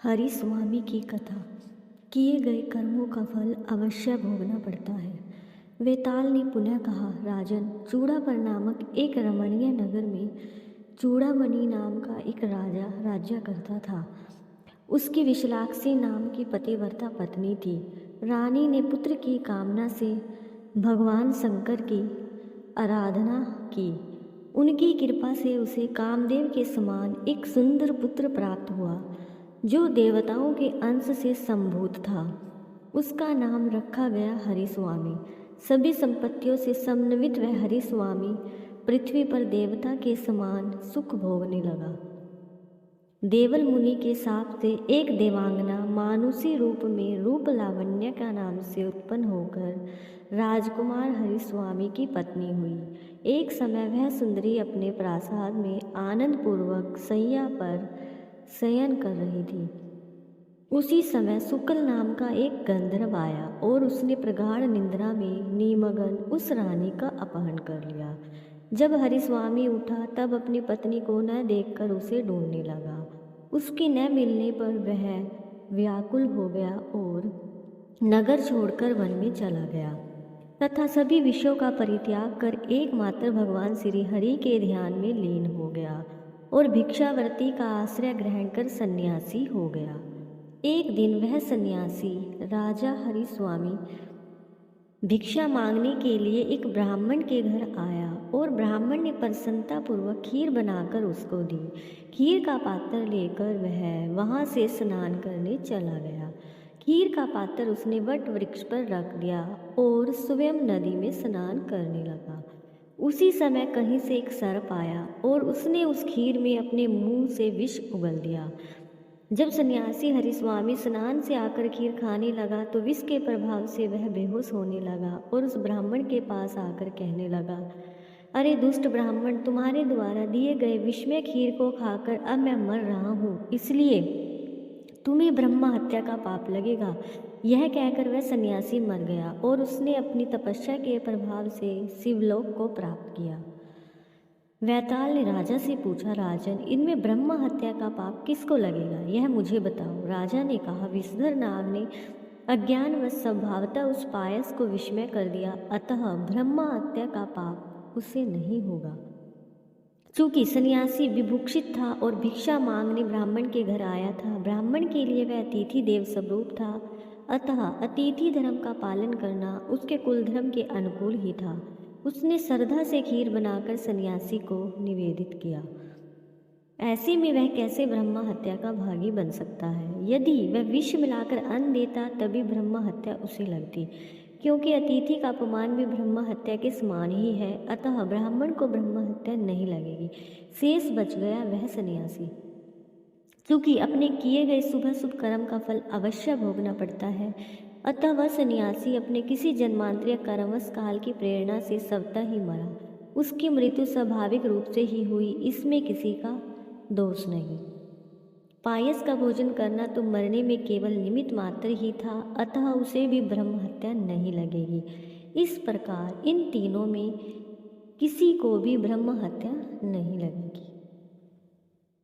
हरि स्वामी की कथा। किए गए कर्मों का फल अवश्य भोगना पड़ता है। वेताल ने पुनः कहा, राजन, चूड़ापर नामक एक रमणीय नगर में चूड़ामणि नाम का एक राजा राज्य करता था। उसकी विशालाक्षी नाम की पतिव्रता पत्नी थी। रानी ने पुत्र की कामना से भगवान शंकर की आराधना की। उनकी कृपा से उसे कामदेव के समान एक सुंदर पुत्र प्राप्त हुआ, जो देवताओं के अंश से संभूत था। उसका नाम रखा गया हरिस्वामी। सभी संपत्तियों से समन्वित वह हरिस्वामी पृथ्वी पर देवता के समान सुख भोगने लगा। देवल मुनि के शाप से एक देवांगना मानुषी रूप में रूप लावण्य का नाम से उत्पन्न होकर राजकुमार हरिस्वामी की पत्नी हुई। एक समय वह सुंदरी अपने प्रासाद में आनंद पूर्वक शैया पर शयन कर रही थी। उसी समय शुक्ल नाम का एक गंधर्व आया और उसने प्रगाढ़ निद्रा में निमग्न उस रानी का अपहरण कर लिया। जब हरिस्वामी उठा तब अपनी पत्नी को न देखकर उसे ढूंढने लगा। उसके न मिलने पर वह व्याकुल हो गया और नगर छोड़कर वन में चला गया तथा सभी विषयों का परित्याग कर एकमात्र भगवान श्री हरि के ध्यान में लीन हो गया और भिक्षावृत्ति का आश्रय ग्रहण कर सन्यासी हो गया। एक दिन वह सन्यासी राजा हरिस्वामी भिक्षा मांगने के लिए एक ब्राह्मण के घर आया और ब्राह्मण ने प्रसन्नतापूर्वक खीर बनाकर उसको दी। खीर का पात्र लेकर वह वहाँ से स्नान करने चला गया। खीर का पात्र उसने वट वृक्ष पर रख दिया और स्वयं नदी में स्नान करने लगा। उसी समय कहीं से एक सर्प आया और उसने उस खीर में अपने मुंह से विष उगल दिया। जब सन्यासी हरिस्वामी स्नान से आकर खीर खाने लगा तो विष के प्रभाव से वह बेहोश होने लगा और उस ब्राह्मण के पास आकर कहने लगा, अरे दुष्ट ब्राह्मण, तुम्हारे द्वारा दिए गए विषमय खीर को खाकर अब मैं मर रहा हूँ, इसलिए तुम्हें ब्रह्म हत्या का पाप लगेगा। यह कहकर वह सन्यासी मर गया और उसने अपनी तपस्या के प्रभाव से शिवलोक को प्राप्त किया। वैताल ने राजा से पूछा, राजन, इनमें ब्रह्म हत्या का पाप किसको लगेगा, यह मुझे बताओ। राजा ने कहा, विषधर नाग ने अज्ञानवश स्वभावतः उस पायस को विषमय कर दिया, अतः ब्रह्म हत्या का पाप उसे नहीं होगा। चूंकि सन्यासी विभूषित था और भिक्षा मांगने ब्राह्मण के घर आया था, ब्राह्मण के लिए वह अतिथि देव स्वरूप था, अतः अतिथि धर्म का पालन करना उसके कुल धर्म के अनुकूल ही था। उसने श्रद्धा से खीर बनाकर सन्यासी को निवेदित किया। ऐसे में वह कैसे ब्रह्म हत्या का भागी बन सकता है? यदि वह विष मिलाकर अन्न देता तभी ब्रह्म हत्या उसे लगती, क्योंकि अतिथि का अपमान भी ब्रह्म हत्या के समान ही है, अतः ब्राह्मण को ब्रह्म हत्या नहीं लगेगी। शेष बच गया वह सन्यासी। क्योंकि अपने किए गए शुभ कर्म का फल अवश्य भोगना पड़ता है, अतः वह सन्यासी अपने किसी जन्मांतरीय कर्मवश काल की प्रेरणा से स्वतः ही मरा। उसकी मृत्यु स्वाभाविक रूप से ही हुई, इसमें किसी का दोष नहीं। पायस का भोजन करना तो मरने में केवल निमित्त मात्र ही था, अतः उसे भी ब्रह्म हत्या नहीं लगेगी। इस प्रकार इन तीनों में किसी को भी ब्रह्म हत्या नहीं लगेगी।